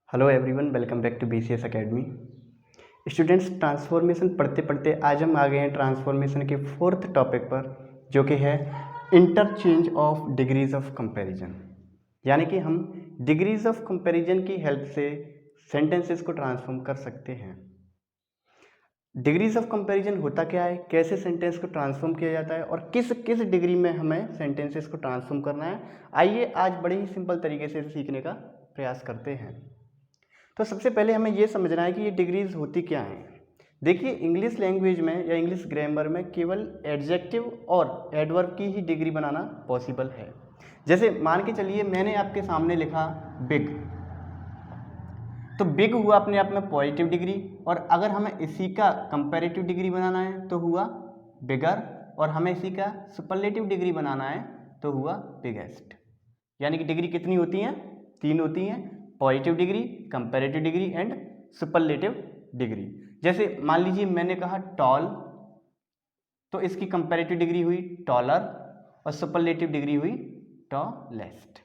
Hello everyone, welcome back to BCS academy. Students, transformation पढ़ते पढ़ते आज हम आ गए हैं ट्रांसफॉर्मेशन के फोर्थ टॉपिक पर, जो कि है interchange of degrees of comparison. यानी कि हम डिग्रीज ऑफ कंपैरिजन की हेल्प से सेंटेंसेस को ट्रांसफॉर्म कर सकते हैं। डिग्रीज ऑफ कंपैरिजन होता क्या है, कैसे सेंटेंस को ट्रांसफॉर्म किया जाता है और किस किस डिग्री में हमें सेंटेंसेस को ट्रांसफॉर्म करना है, आइए आज बड़े ही सिंपल तरीके से सीखने का प्रयास करते हैं। तो सबसे पहले हमें ये समझना है कि ये डिग्रीज होती क्या हैं। देखिए, इंग्लिश लैंग्वेज में या इंग्लिश ग्रामर में केवल एडजेक्टिव और एडवर्ब की ही डिग्री बनाना पॉसिबल है। जैसे मान के चलिए मैंने आपके सामने लिखा बिग, तो बिग हुआ अपने आप में पॉजिटिव डिग्री, और अगर हमें इसी का कंपैरेटिव डिग्री बनाना है तो हुआ बिगर, और हमें इसी का सुपरलेटिव डिग्री बनाना है तो हुआ बिगेस्ट। यानी कि डिग्री कितनी होती हैं? 3 होती हैं, positive degree, comparative degree and superlative degree. जैसे मान लीजिए मैंने कहा टॉल, तो इसकी कंपैरेटिव डिग्री हुई टॉलर और सुपरलेटिव डिग्री हुई टॉलेस्ट।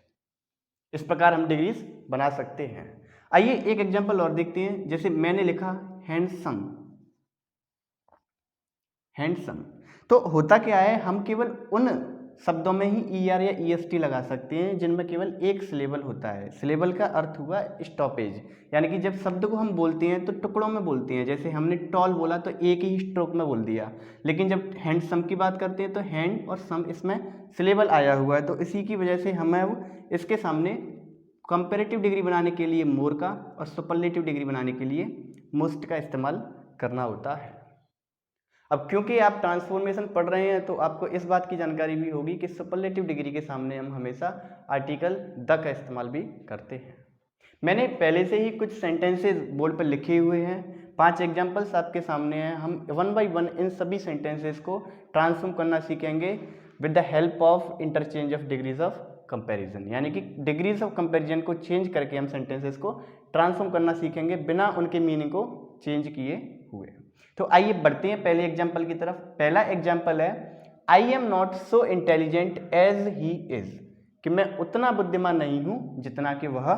इस प्रकार हम डिग्रीज बना सकते हैं। आइए एक एग्जांपल और देखते हैं। जैसे मैंने लिखा हैंडसम, हैंडसम, तो होता क्या है, हम केवल उन शब्दों में ही ER या EST लगा सकते हैं जिनमें केवल एक सिलेबल होता है। सिलेबल का अर्थ हुआ स्टॉपेज, यानी कि जब शब्द को हम बोलते हैं तो टुकड़ों में बोलते हैं। जैसे हमने टॉल बोला तो एक ही स्ट्रोक में बोल दिया, लेकिन जब हैंडसम की बात करते हैं तो हैंड और सम इसमें सिलेबल आया हुआ है, तो इसी की वजह से हमें अब इसके सामने कंपैरेटिव डिग्री बनाने के लिए मोर का और सुपरलेटिव डिग्री बनाने के लिए मोस्ट का इस्तेमाल करना होता है। अब क्योंकि आप ट्रांसफॉर्मेशन पढ़ रहे हैं तो आपको इस बात की जानकारी भी होगी कि सुपरलेटिव डिग्री के सामने हम हमेशा आर्टिकल द का इस्तेमाल भी करते हैं। मैंने पहले से ही कुछ सेंटेंसेस बोर्ड पर लिखे हुए हैं, 5 एग्जांपल्स आपके सामने हैं। हम 1 बाय 1 इन सभी सेंटेंसेस को ट्रांसफॉर्म करना सीखेंगे with the help of interchange of degrees of comparison. यानी कि डिग्रीज ऑफ कंपैरिजन को चेंज करके हम सेंटेंसेस को ट्रांसफॉर्म करना सीखेंगे बिना उनके मीनिंग को चेंज किए हुए। तो आइए बढ़ते हैं पहले एग्जाम्पल की तरफ। पहला एग्जाम्पल है, I am not so intelligent as he is, कि मैं उतना बुद्धिमान नहीं हूं जितना कि वह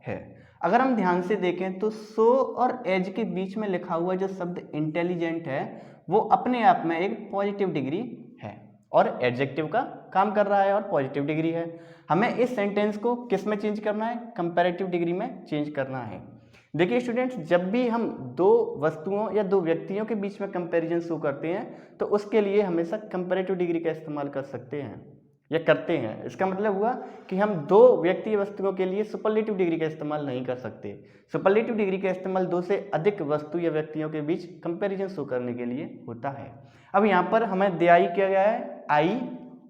है। अगर हम ध्यान से देखें तो सो और एज के बीच में लिखा हुआ जो शब्द इंटेलिजेंट है वो अपने आप में एक पॉजिटिव डिग्री है और एडजेक्टिव का काम कर रहा है और पॉजिटिव डिग्री है। हमें इस सेंटेंस को किस में चेंज करना है? कंपैरेटिव डिग्री में चेंज करना है। देखिए स्टूडेंट्स, जब भी हम दो वस्तुओं या दो व्यक्तियों के बीच में कंपैरिजन शो करते हैं तो उसके लिए हमेशा कंपैरेटिव डिग्री का इस्तेमाल कर सकते हैं या करते हैं। इसका मतलब हुआ कि हम दो व्यक्ति वस्तुओं के लिए सुपरलेटिव डिग्री का इस्तेमाल नहीं कर सकते। सुपरलेटिव डिग्री का इस्तेमाल 2 से अधिक वस्तु या व्यक्तियों के बीच कंपैरिजन शो करने के लिए होता है। अब यहाँ पर हमें दियाई किया गया है, आई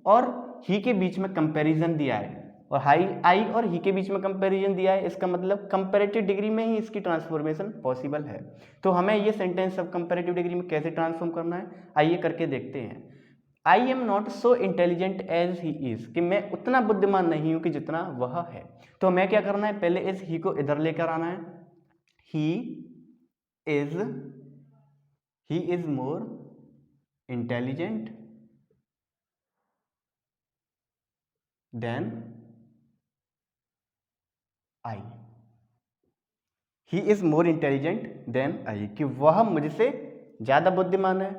और ही के बीच में कंपैरिजन दिया है, और आई और ही के बीच में कंपैरिजन दिया है। इसका मतलब कंपैरेटिव डिग्री में ही इसकी ट्रांसफॉर्मेशन पॉसिबल है। तो हमें ये सेंटेंस सब कंपैरेटिव डिग्री में कैसे ट्रांसफॉर्म करना है, आइए करके देखते हैं। I am not so intelligent as he is, कि मैं उतना बुद्धिमान नहीं हूं कि जितना वह है। तो हमें क्या करना है, पहले इस ही को इधर लेकर आना है। He is more intelligent than I. He is more intelligent than I, कि वह मुझसे ज़्यादा बुद्धिमान है।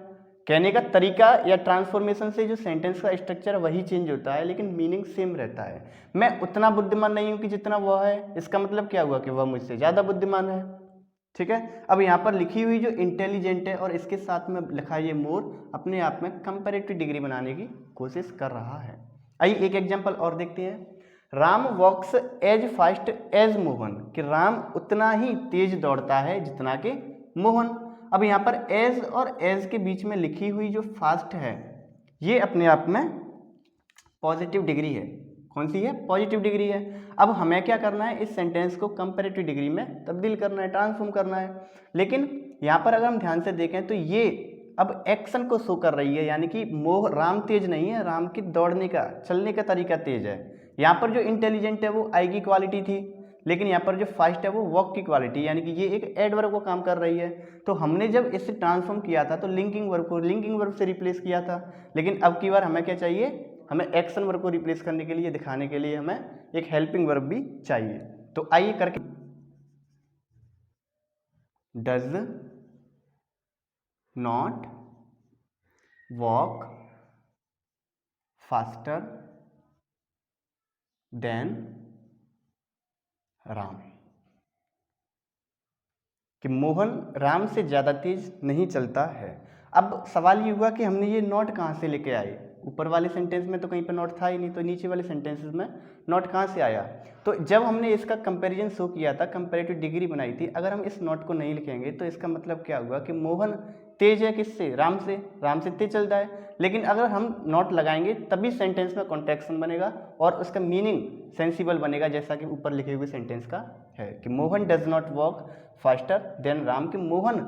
कहने का तरीका या ट्रांसफॉर्मेशन से जो सेंटेंस का स्ट्रक्चर वही चेंज होता है, लेकिन मीनिंग सेम रहता है। मैं उतना बुद्धिमान नहीं हूं कि जितना वह है, इसका मतलब क्या हुआ कि वह मुझसे ज़्यादा बुद्धिमान है। ठीक है। अब यहाँ पर लिखी हुई जो इंटेलिजेंट है और इसके साथ में लिखा ये मोर अपने आप में कंपैरेटिव डिग्री बनाने की कोशिश कर रहा है। आइए एक एग्जांपल और देखते हैं। Ram walks as fast as Mohan, कि राम उतना ही तेज दौड़ता है जितना कि मोहन। अब यहाँ पर एज और एज के बीच में लिखी हुई जो फास्ट है ये अपने आप में पॉजिटिव डिग्री है। कौन सी है? पॉजिटिव डिग्री है। अब हमें क्या करना है, इस सेंटेंस को कंपैरेटिव डिग्री में तब्दील करना है, ट्रांसफॉर्म करना है। लेकिन यहाँ पर अगर हम ध्यान से देखें तो ये अब एक्शन को शो कर रही है, यानी कि मोह राम तेज नहीं है, राम की दौड़ने का चलने का तरीका तेज है। यहाँ पर जो इंटेलिजेंट है वो आई की क्वालिटी थी, लेकिन यहाँ पर जो फास्ट है वो वॉक की क्वालिटी, यानी कि ये एक एडवर्ब को काम कर रही है। तो हमने जब इसे ट्रांसफॉर्म किया था तो लिंकिंग वर्ब को लिंकिंग वर्ब से रिप्लेस किया था, लेकिन अब की बार हमें क्या चाहिए, हमें एक्शन वर्ब को रिप्लेस करने के लिए, दिखाने के लिए हमें एक हेल्पिंग वर्ब भी चाहिए। तो आइए करके does not walk faster than Ram, कि मोहन राम से ज़्यादा तेज नहीं चलता है। अब सवाल ये हुआ कि हमने ये नॉट कहाँ से लेके आए, ऊपर वाले सेंटेंस में तो कहीं पर नॉट था ही नहीं, तो नीचे वाले सेंटेंसेस में नॉट कहाँ से आया। तो जब हमने इसका कंपैरिजन शो किया था, कंपैरेटिव डिग्री बनाई थी, अगर हम इस नॉट को नहीं लिखेंगे तो इसका मतलब क्या हुआ कि मोहन तेज है किससे, राम से, राम से तेज चलता है। लेकिन अगर हम नॉट लगाएंगे तभी सेंटेंस में कॉन्ट्रैक्शन बनेगा और उसका मीनिंग सेंसिबल बनेगा, जैसा कि ऊपर लिखे हुए सेंटेंस का है कि Mohan does not walk faster than Ram, कि मोहन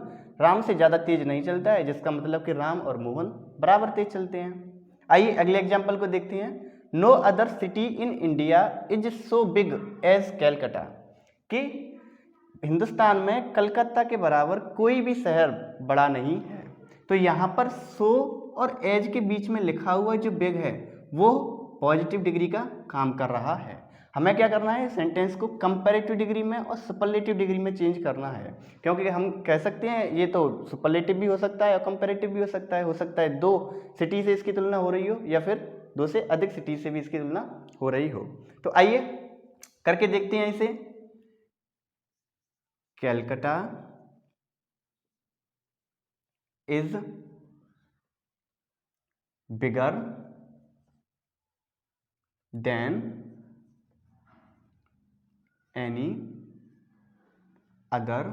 राम से ज़्यादा तेज नहीं चलता है, जिसका मतलब कि राम और मोहन बराबर तेज चलते हैं। आइए अगले एग्जाम्पल को देखते हैं। No other city in India is so big as Calcutta, कि हिंदुस्तान में कलकत्ता के बराबर कोई भी शहर बड़ा नहीं है। तो यहाँ पर सो और एज के बीच में लिखा हुआ जो बिग है वो पॉजिटिव डिग्री का काम कर रहा है। हमें क्या करना है, सेंटेंस को कंपैरेटिव डिग्री में और सुपरलेटिव डिग्री में चेंज करना है, क्योंकि हम कह सकते हैं ये तो सुपरलेटिव भी हो सकता है और कंपैरेटिव भी हो सकता है 2 सिटी से इसकी तुलना हो रही हो या फिर 2 से अधिक सिटी से भी इसकी तुलना हो रही हो। तो आइए करके देखते हैं इसे। Calcutta is bigger than any other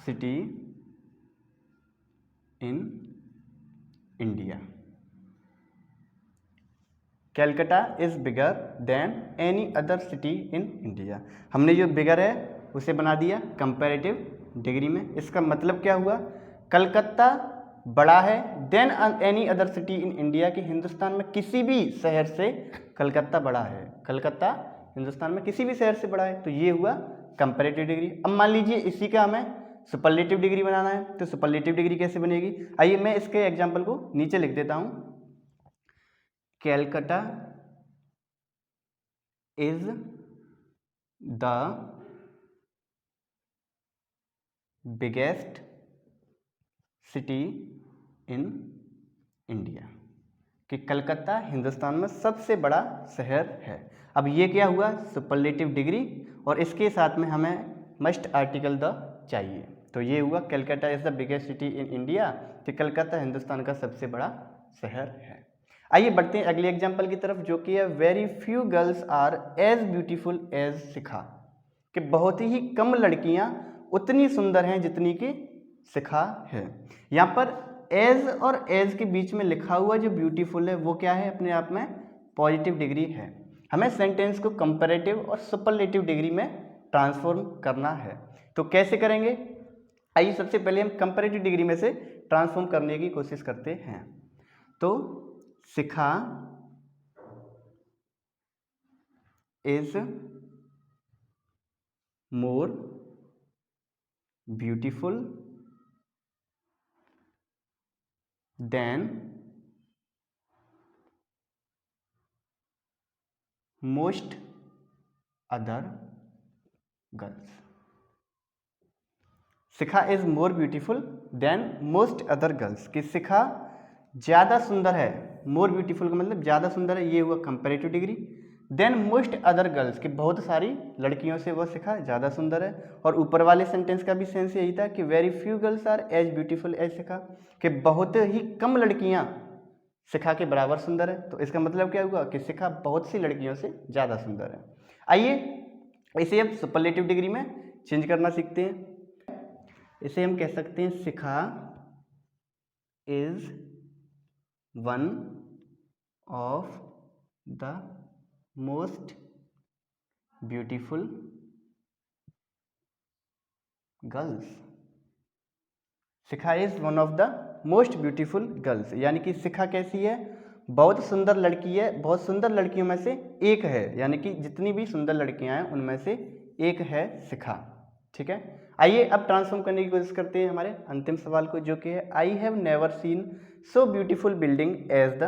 city in India. Calcutta is bigger than any other city in India. हमने जो बिगर है उसे बना दिया कंपैरेटिव डिग्री में। इसका मतलब क्या हुआ, कलकत्ता बड़ा है than any other city in India, कि हिंदुस्तान में किसी भी शहर से कलकत्ता बड़ा है, कलकत्ता हिंदुस्तान में किसी भी शहर से बड़ा है। तो ये हुआ कंपैरेटिव डिग्री। अब मान लीजिए इसी का हमें सुपरलेटिव डिग्री बनाना है, तो सुपरलेटिव डिग्री कैसे बनेगी, आइए मैं इसके एग्जाम्पल को नीचे लिख देता हूँ। Calcutta is the biggest city in India, कि कलकत्ता हिंदुस्तान में सबसे बड़ा शहर है। अब ये क्या हुआ, सुपरलेटिव डिग्री, और इसके साथ में हमें मस्ट आर्टिकल द चाहिए। तो ये हुआ Calcutta is the biggest city in India, कि कलकत्ता हिंदुस्तान का सबसे बड़ा शहर है। आइए बढ़ते हैं अगले एग्जाम्पल की तरफ, जो कि है very few girls are as beautiful as Shikha, कि बहुत ही कम लड़कियां उतनी सुंदर हैं जितनी कि शिखा है। यहाँ पर एज और एज के बीच में लिखा हुआ जो ब्यूटीफुल है वो क्या है, अपने आप में पॉजिटिव डिग्री है। हमें सेंटेंस को कंपैरेटिव और सुपरलेटिव डिग्री में ट्रांसफॉर्म करना है। तो कैसे करेंगे, आइए सबसे पहले हम कंपैरेटिव डिग्री में से ट्रांसफॉर्म करने की कोशिश करते हैं। तो Shikha is more beautiful than most other girls. Shikha is more beautiful than most other girls, कि शिखा ज़्यादा सुंदर है, मोर ब्यूटीफुल का मतलब ज़्यादा सुंदर है, ये हुआ comparative degree. Than most other girls, कि बहुत सारी लड़कियों से वह शिखा ज़्यादा सुंदर है। और ऊपर वाले सेंटेंस का भी सेंस यही था कि very few girls are as beautiful as Shikha, कि बहुत ही कम लड़कियाँ शिखा के बराबर सुंदर है। तो इसका मतलब क्या हुआ कि शिखा बहुत सी लड़कियों से ज़्यादा सुंदर है। आइए इसे अब सुपरलेटिव डिग्री में चेंज करना सीखते हैं। इसे हम कह सकते हैं Shikha is one of the most beautiful girls. Shikha is one of the most beautiful girls, यानी कि शिखा कैसी है, बहुत सुंदर लड़की है, बहुत सुंदर लड़कियों में से एक है, यानी कि जितनी भी सुंदर लड़कियां हैं उनमें से एक है शिखा। ठीक है, आइए अब ट्रांसफॉर्म करने की कोशिश करते हैं हमारे अंतिम सवाल को, जो कि है I have never seen so beautiful building as the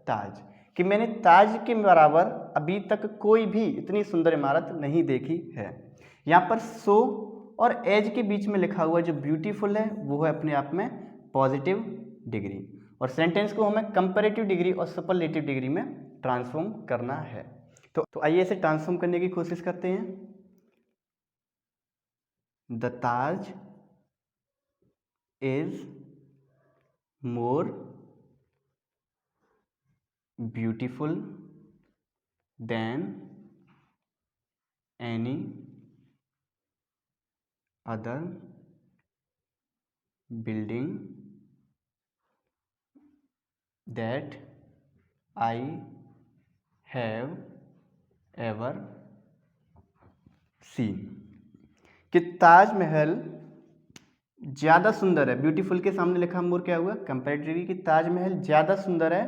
Taj, कि मैंने ताज के बराबर अभी तक कोई भी इतनी सुंदर इमारत नहीं देखी है। यहाँ पर सो और एज के बीच में लिखा हुआ जो ब्यूटीफुल है वो है अपने आप में पॉजिटिव डिग्री, और सेंटेंस को हमें कंपैरेटिव डिग्री और सुपरलेटिव डिग्री में ट्रांसफॉर्म करना है। तो आइए इसे ट्रांसफॉर्म करने की कोशिश करते हैं। The Taj is more beautiful then any other building that I have ever seen। कि ताजमहल ज़्यादा सुंदर है, ब्यूटीफुल के सामने लिखा मोर क्या हुआ, कंपैरेटिवली, कि ताजमहल ज़्यादा सुंदर है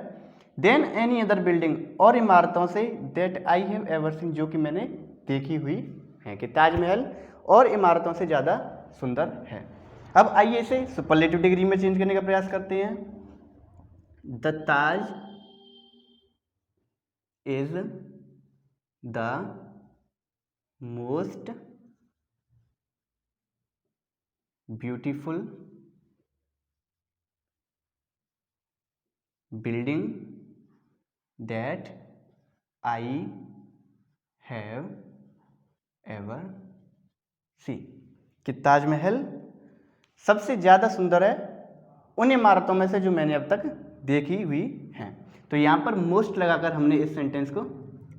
देन एनी अदर बिल्डिंग, और इमारतों से, that I have ever seen, जो कि मैंने देखी हुई है, कि ताजमहल और इमारतों से ज़्यादा सुंदर है। अब आइए इसे सुपरलेटिव डिग्री में चेंज करने का प्रयास करते हैं। The Taj is the most beautiful building that I have ever see, कि ताजमहल सबसे ज़्यादा सुंदर है उन इमारतों में से जो मैंने अब तक देखी हुई हैं। तो यहाँ पर मोस्ट लगाकर हमने इस सेंटेंस को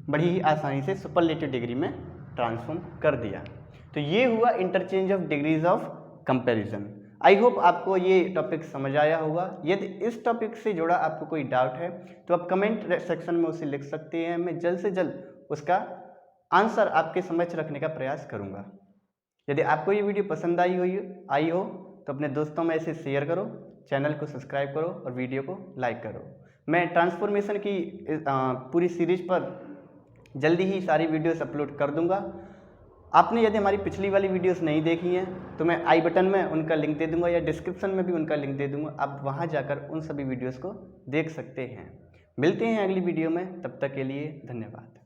बड़ी ही आसानी से सुपरलेटिव डिग्री में ट्रांसफॉर्म कर दिया। तो ये हुआ interchange of degrees of comparison. I hope आपको ये टॉपिक समझ आया होगा। यदि इस टॉपिक से जुड़ा आपको कोई डाउट है तो आप कमेंट सेक्शन में उसे लिख सकते हैं, मैं जल्द से जल्द उसका आंसर आपके समक्ष रखने का प्रयास करूँगा। यदि आपको ये वीडियो पसंद आई हो तो अपने दोस्तों में इसे शेयर करो, चैनल को सब्सक्राइब करो और वीडियो को लाइक करो। मैं ट्रांसफॉर्मेशन की पूरी सीरीज पर जल्दी ही सारी वीडियोस अपलोड कर दूंगा। आपने यदि हमारी पिछली वाली वीडियोस नहीं देखी हैं तो मैं आई बटन में उनका लिंक दे दूंगा या डिस्क्रिप्शन में भी उनका लिंक दे दूंगा, आप वहां जाकर उन सभी वीडियोस को देख सकते हैं। मिलते हैं अगली वीडियो में, तब तक के लिए धन्यवाद।